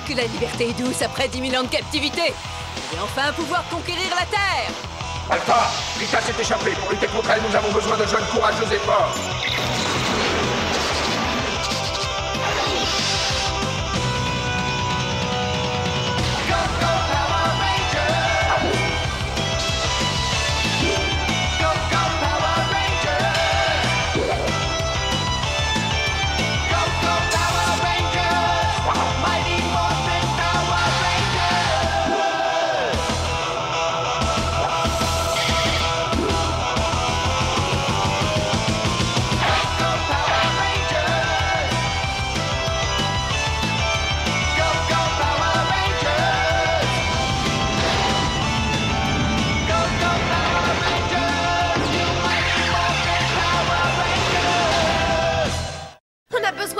que la liberté est douce après 10 000 ans de captivité. Je vais enfin pouvoir conquérir la Terre. Alpha, Rita s'est échappée. Pour lutter contre elle, nous avons besoin de jeunes courageux et forts.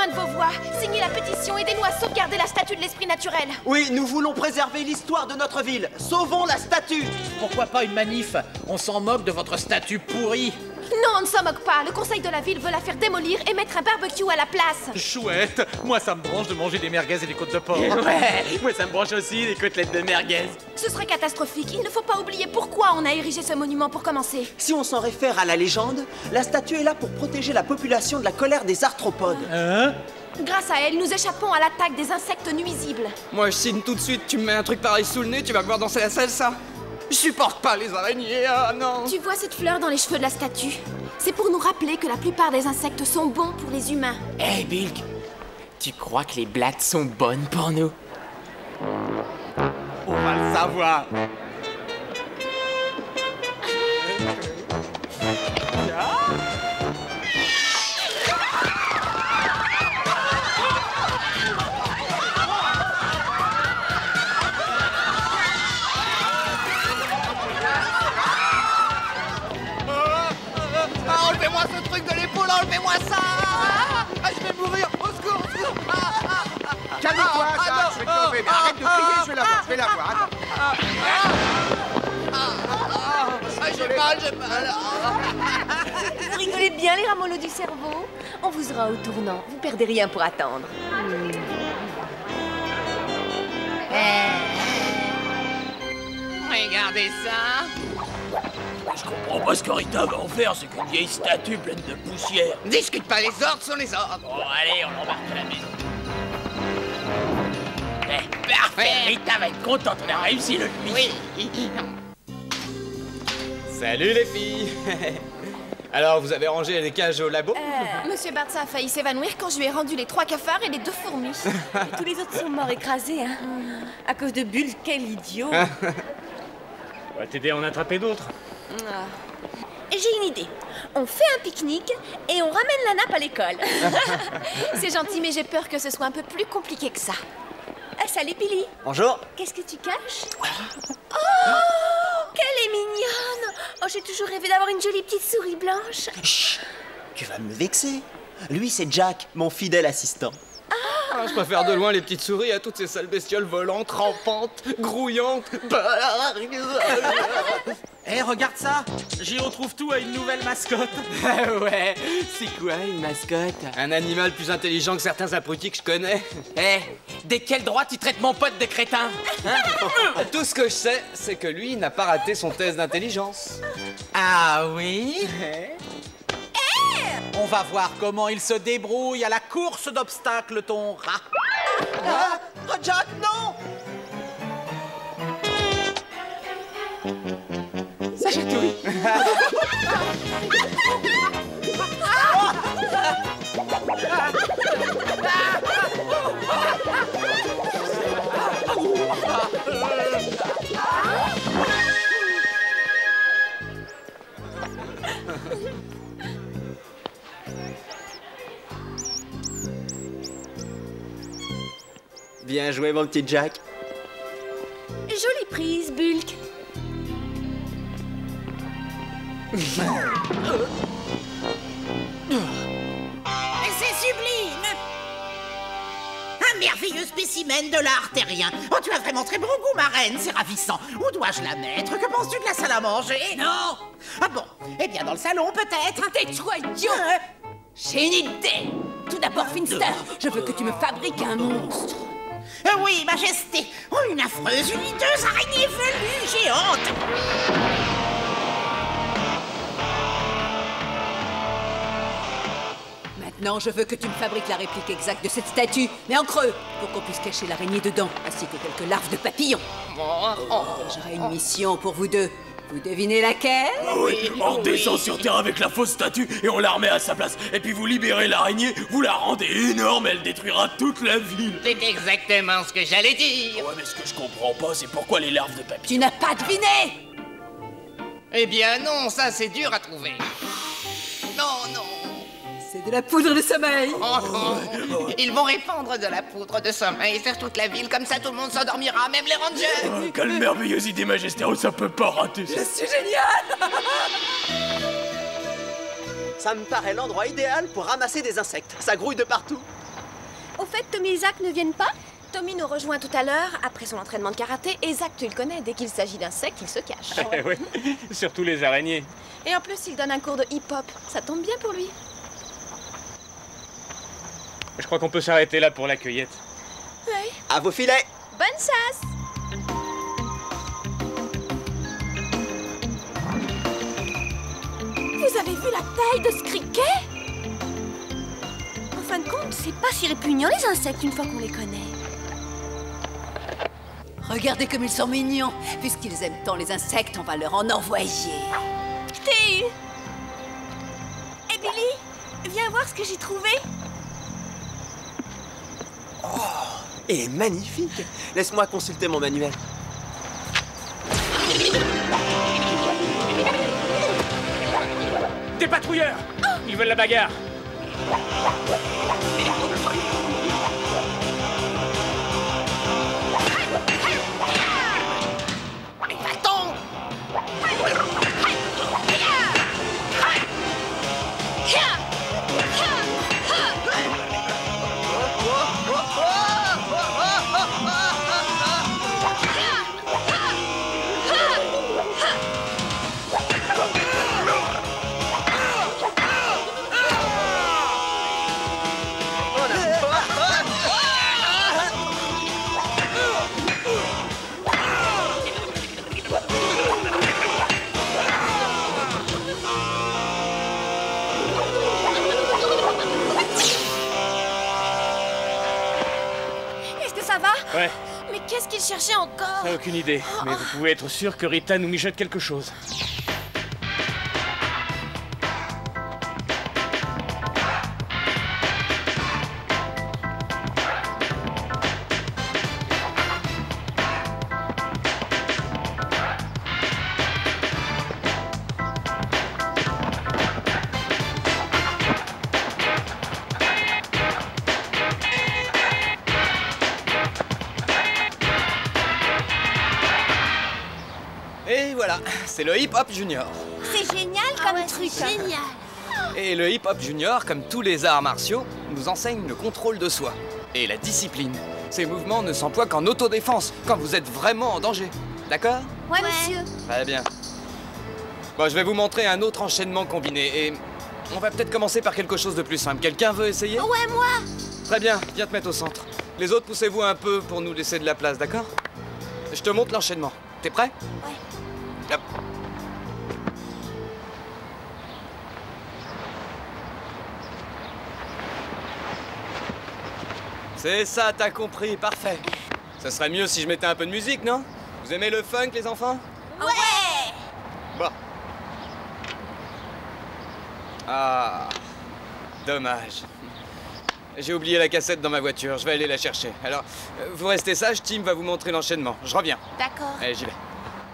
De vos voix, signez la pétition, aidez-nous à sauvegarder la statue de l'esprit naturel. Oui, nous voulons préserver l'histoire de notre ville. Sauvons la statue. Pourquoi pas une manif? On s'en moque de votre statue pourrie. Non, on ne s'en moque pas. Le conseil de la ville veut la faire démolir et mettre un barbecue à la place. Chouette. Moi, ça me branche de manger des merguez et des côtes de porc. Ouais, moi ça me branche aussi, les côtelettes de merguez. Ce serait catastrophique. Il ne faut pas oublier pourquoi on a érigé ce monument pour commencer. Si on s'en réfère à la légende, la statue est là pour protéger la population de la colère des arthropodes. Hein? Grâce à elle, nous échappons à l'attaque des insectes nuisibles. Moi je signe tout de suite, tu me mets un truc pareil sous le nez, tu vas me voir danser la salsa. Je supporte pas les araignées, ah non. Tu vois cette fleur dans les cheveux de la statue? C'est pour nous rappeler que la plupart des insectes sont bons pour les humains. Hey Bulk, tu crois que les blattes sont bonnes pour nous? On va le savoir. Enlevez-moi ce truc de l'épaule, enlevez-moi ça! Je vais mourir, au secours, au secours! Calme-toi, Jacques, je vais te sauver. Mais arrête de crier, je vais la voir, J'ai mal. Vous rigolez bien, les ramollos du cerveau? On vous aura au tournant. Vous perdez rien pour attendre. Regardez ça! Je comprends pas ce que Rita va en faire, c'est qu'une vieille statue pleine de poussière. Discute pas, les ordres sont les ordres! Bon, allez, on embarque à la maison. Parfait! Rita va être contente, on a réussi le lui. Oui! Salut les filles. Alors, vous avez rangé les cages au labo? Monsieur Bartza a failli s'évanouir quand je lui ai rendu les 3 cafards et les 2 fourmis. Et tous les autres sont morts écrasés, hein. À cause de Bulk, quel idiot. On va t'aider à en attraper d'autres. J'ai une idée. On fait un pique-nique et on ramène la nappe à l'école. C'est gentil, mais j'ai peur que ce soit un peu plus compliqué que ça. Ah, salut Billy. Bonjour. Qu'est-ce que tu caches? Oh, qu'elle est mignonne. Oh, j'ai toujours rêvé d'avoir une jolie petite souris blanche. Chut, tu vas me vexer. Lui, c'est Jack, mon fidèle assistant. Je préfère de loin les petites souris à toutes ces sales bestioles volantes, rampantes, grouillantes. Eh, regarde ça! J'y retrouve tout à une nouvelle mascotte. Ouais, c'est quoi une mascotte? Un animal plus intelligent que certains abrutis que je connais. Eh, dès quel droit tu traites mon pote de crétin? Tout ce que je sais, c'est que lui n'a pas raté son test d'intelligence. Ah oui? On va voir comment il se débrouille à la course d'obstacles, ton rat. Ah, oh, Jack, non! Ça chatouille. Bien joué, mon petit Jack. Jolie prise, Bulk. C'est sublime! Un merveilleux spécimen de l'art terrien. Oh, tu as vraiment très bon goût, ma reine, c'est ravissant. Où dois-je la mettre? Que penses-tu de la salle à manger? Non! Ah bon? Eh bien, dans le salon, peut-être? Tais-toi, idiot! J'ai une idée. Tout d'abord, Finster, je veux que tu me fabriques un monstre. Oui, Majesté. Oh, une affreuse, une hideuse araignée velue géante. Maintenant, je veux que tu me fabriques la réplique exacte de cette statue, mais en creux, pour qu'on puisse cacher l'araignée dedans, ainsi que quelques larves de papillons. J'aurai une mission pour vous deux. Vous devinez laquelle? Oui, on descend sur Terre avec la fausse statue et on la remet à sa place. Et puis vous libérez l'araignée, vous la rendez énorme, elle détruira toute la ville. C'est exactement ce que j'allais dire. Ouais, mais ce que je comprends pas, c'est pourquoi les larves de papillons... Tu n'as pas deviné! Eh bien non, ça c'est dur à trouver. Non, non. C'est de la poudre de sommeil! Ils vont répandre de la poudre de sommeil sur toute la ville, comme ça tout le monde s'endormira, même les rangers. Quelle merveilleuse idée, Majesté, ça peut pas rater. Je suis génial! Ça me paraît l'endroit idéal pour ramasser des insectes. Ça grouille de partout. Au fait, Tommy et Zach ne viennent pas? Tommy nous rejoint tout à l'heure, après son entraînement de karaté, et Zach, tu le connais, dès qu'il s'agit d'insectes, il se cache. Oui, surtout les araignées. Et en plus, il donne un cours de hip-hop. Ça tombe bien pour lui. Je crois qu'on peut s'arrêter là pour la cueillette. Oui. À vos filets. Bonne chasse! Vous avez vu la taille de ce criquet? En fin de compte, c'est pas si répugnant les insectes une fois qu'on les connaît. Regardez comme ils sont mignons. Puisqu'ils aiment tant les insectes, on va leur en envoyer. Je t'ai eu! Et Billy, viens voir ce que j'ai trouvé. Et magnifique. Laisse-moi consulter mon manuel. Des patrouilleurs! Ils veulent la bagarre. Mais va-t'en! Ouais, Mais qu'est-ce qu'il cherchait encore? aucune idée. Mais vous pouvez être sûr que Rita nous mijote quelque chose. Et voilà, c'est le hip-hop junior. C'est génial comme truc. Génial. Et le hip-hop junior, comme tous les arts martiaux, nous enseigne le contrôle de soi et la discipline. Ces mouvements ne s'emploient qu'en autodéfense, quand vous êtes vraiment en danger. D'accord? Ouais, monsieur. Très bien. Bon, je vais vous montrer un autre enchaînement combiné et on va peut-être commencer par quelque chose de plus simple. Quelqu'un veut essayer? Ouais, moi. Très bien, viens te mettre au centre. Les autres, poussez-vous un peu pour nous laisser de la place, d'accord? Je te montre l'enchaînement. T'es prêt? Ouais. Hop. C'est ça, t'as compris, parfait. Ça serait mieux si je mettais un peu de musique, non? Vous aimez le funk, les enfants? Ouais. Bon. Ah, dommage. J'ai oublié la cassette dans ma voiture, je vais aller la chercher. Alors, vous restez sage, Tim va vous montrer l'enchaînement. Je reviens. D'accord. Allez, j'y vais.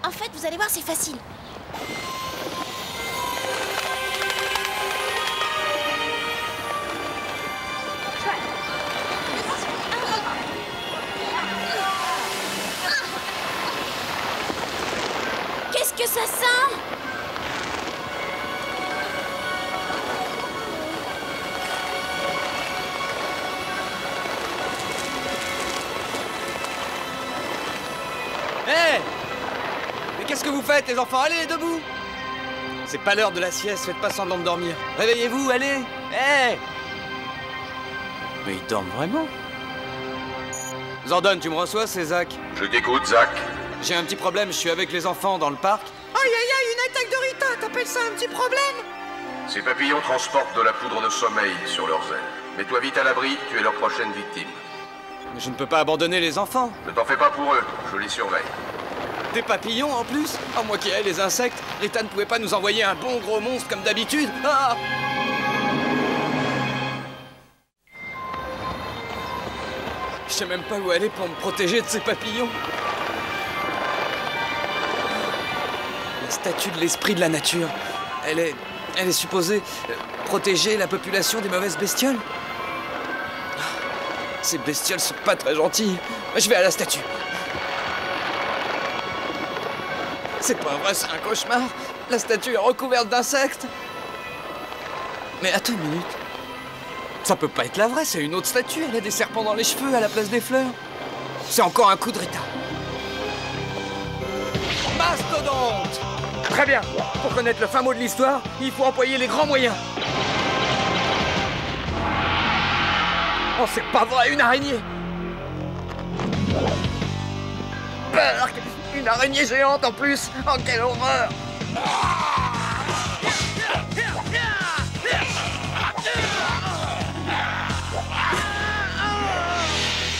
En fait, vous allez voir, c'est facile. Qu'est-ce que ça sent? Hé! Mais qu'est-ce que vous faites, les enfants? Allez, debout! C'est pas l'heure de la sieste, faites pas semblant de dormir. Réveillez-vous, allez! Hé! Mais ils dorment vraiment? Zordon, tu me reçois, c'est Zach. Je t'écoute, Zach. J'ai un petit problème, je suis avec les enfants dans le parc. Aïe aïe aïe, une attaque de Rita, t'appelles ça un petit problème? Ces papillons transportent de la poudre de sommeil sur leurs ailes. Mets-toi vite à l'abri, tu es leur prochaine victime. Mais je ne peux pas abandonner les enfants. Ne t'en fais pas pour eux, je les surveille. Des papillons en plus? Oh, moi qui hais les insectes, Rita ne pouvait pas nous envoyer un bon gros monstre comme d'habitude. Ah! Je sais même pas où aller pour me protéger de ces papillons. La statue de l'esprit de la nature. Elle est supposée protéger la population des mauvaises bestioles. Ces bestioles sont pas très gentilles. Je vais à la statue. C'est pas vrai, c'est un cauchemar. La statue est recouverte d'insectes. Mais attends une minute. Ça peut pas être la vraie, c'est une autre statue. Elle a des serpents dans les cheveux à la place des fleurs. C'est encore un coup de Rita. Mastodonte! Très bien. Pour connaître le fin mot de l'histoire, il faut employer les grands moyens. Oh, c'est pas vrai, une araignée! Berk! Une araignée géante en plus! Oh, quelle horreur!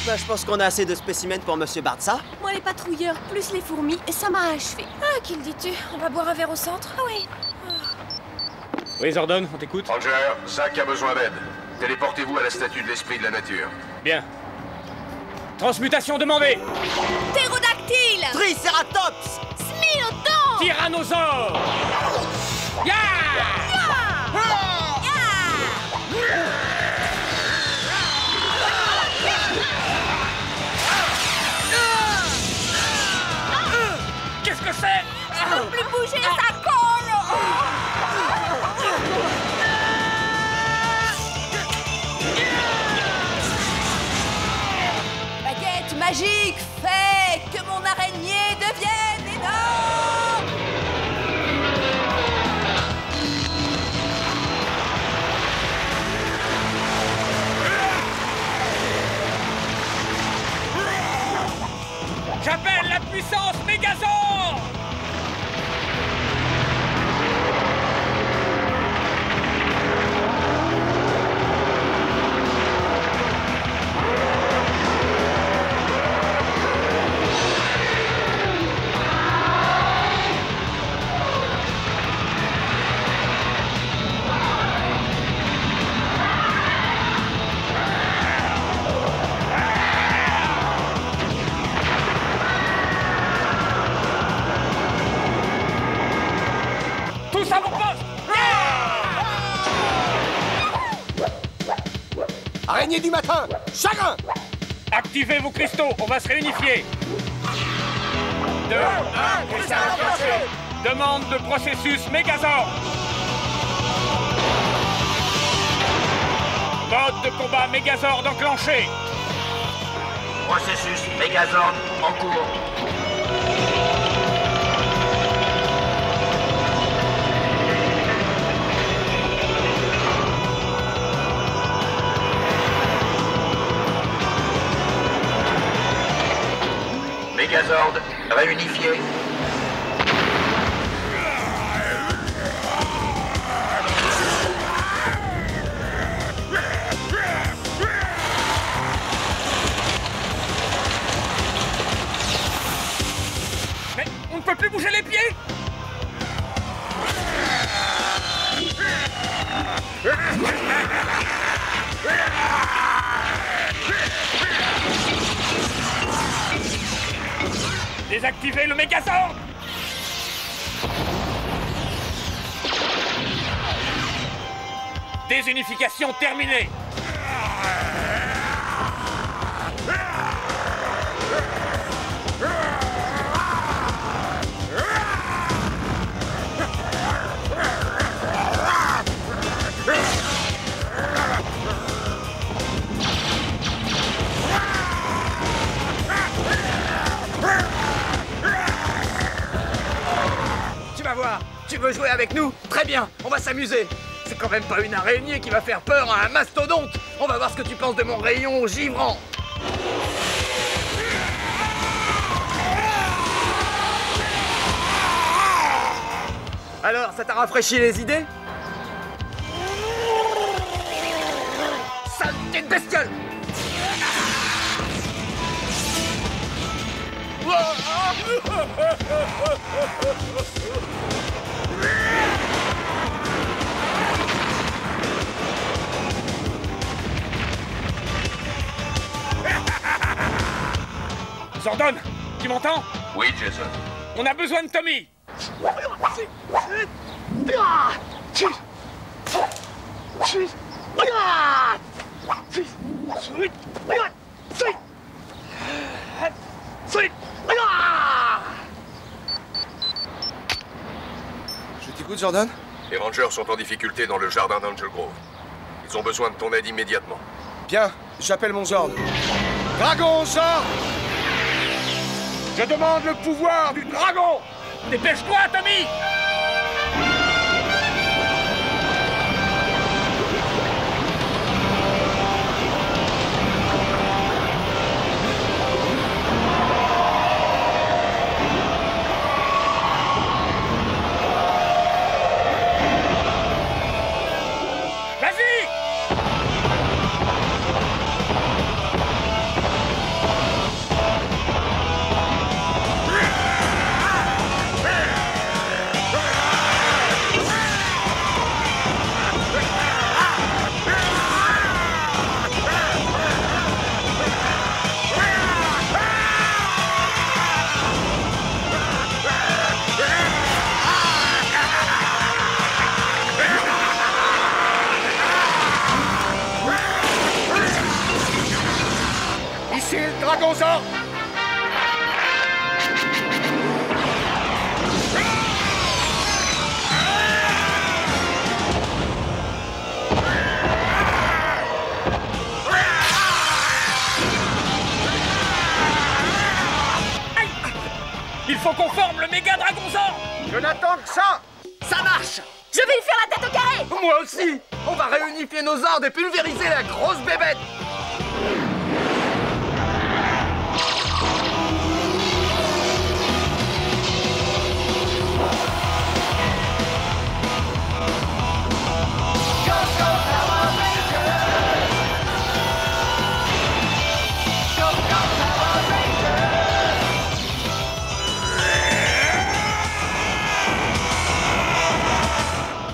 Bah, je pense qu'on a assez de spécimens pour Monsieur Bartza. Moi, les patrouilleurs, plus les fourmis, et ça m'a achevé. Ah, qui le dis-tu? On va boire un verre au centre? Ah oui. Oui, Zordon, on t'écoute. Ranger, Zach a besoin d'aide. Téléportez-vous à la statue de l'esprit de la nature. Bien. Transmutation demandée. Ptérodactyle! Triceratops! Smilodon! Tyrannosaure! Ya! Qu'est-ce que c'est? Je peux plus bouger, ça colle! Baguette magique, fais que mon araignée devienne énorme! J'appelle la puissance Mégazord! Tous à mon poste! Araignée du matin, chagrin! Activez vos cristaux, on va se réunifier. 2, 1, et ça a enclenché. Demande de processus Mégazord. Mode de combat Mégazord enclenché. Processus Mégazord en cours. Mégazord réunifié. Mais on ne peut plus bouger les pieds! Désactivez le Mégazord. Désunification terminée. Tu vas voir, tu veux jouer avec nous? Très bien, on va s'amuser. C'est quand même pas une araignée qui va faire peur à un mastodonte. On va voir ce que tu penses de mon rayon givrant. Alors, ça t'a rafraîchi les idées? Saleté de bestiole! Zordon, tu m'entends? Oui, Jason. On a besoin de Tommy. Je t'écoute, Jordan. Les Rangers sont en difficulté dans le jardin d'Angel Grove. Ils ont besoin de ton aide immédiatement. Bien, j'appelle mon Zord. Dragon, Zord! Je demande le pouvoir du dragon. Dépêche-toi, Tommy. Ici le dragon Zord! Il faut qu'on forme le méga dragon Zord. Je n'attends que ça! Ça marche! Je vais lui faire la tête au carré! Moi aussi! On va réunifier nos ordres et pulvériser la grosse bébête!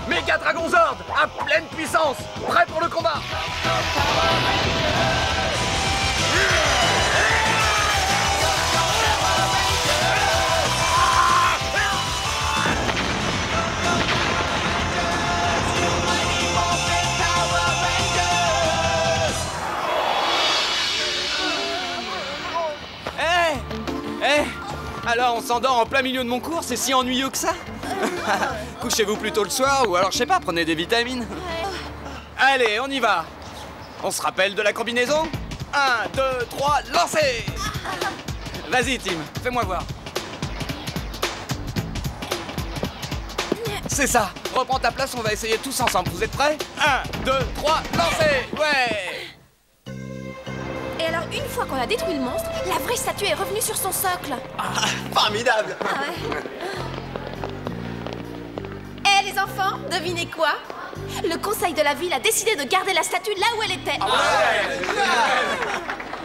Méga Dragon Zord, à pleine puissance, prêt pour le combat. Alors on s'endort en plein milieu de mon cours, c'est si ennuyeux que ça? Couchez-vous plutôt le soir, ou alors je sais pas, prenez des vitamines. Allez, on y va. On se rappelle de la combinaison? 1, 2, 3, lancez! Vas-y Tim, fais-moi voir. C'est ça, reprends ta place, on va essayer tous ensemble. Vous êtes prêts? 1, 2, 3, lancez! Ouais! Et alors, une fois qu'on a détruit le monstre, la vraie statue est revenue sur son socle. Formidable! Ah ouais. Eh les enfants, devinez quoi? Le conseil de la ville a décidé de garder la statue là où elle était.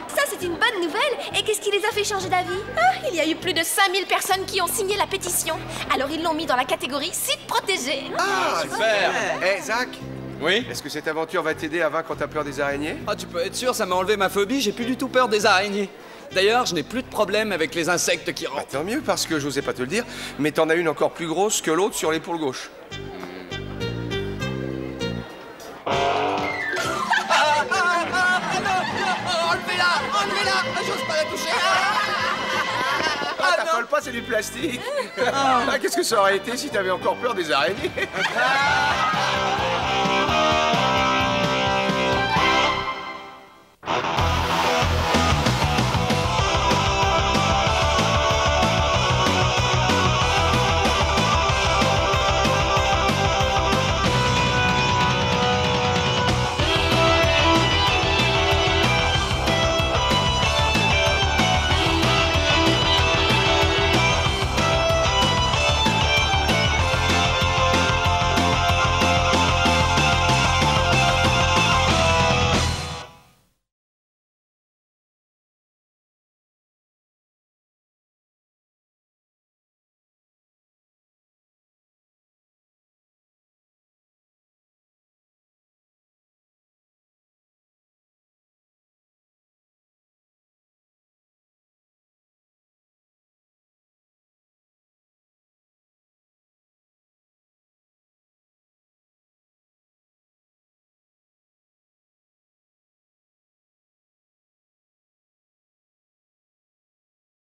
Ça, c'est une bonne nouvelle. Et qu'est-ce qui les a fait changer d'avis? Il y a eu plus de 5000 personnes qui ont signé la pétition. Alors ils l'ont mis dans la catégorie site protégé. Ah, super! Eh, Zach, Oui? est-ce que cette aventure va t'aider à vaincre ta peur des araignées? Ah, tu peux être sûr, ça m'a enlevé ma phobie, j'ai plus du tout peur des araignées. D'ailleurs, je n'ai plus de problème avec les insectes qui Bah, rentrent. tant mieux, parce que j'osais pas te le dire, mais t'en as une encore plus grosse que l'autre sur l'épaule gauche. Enlevez-la! J'ose pas la toucher! Ah, t'affole pas, c'est du plastique. Ah, qu'est-ce que ça aurait été si t'avais encore peur des araignées?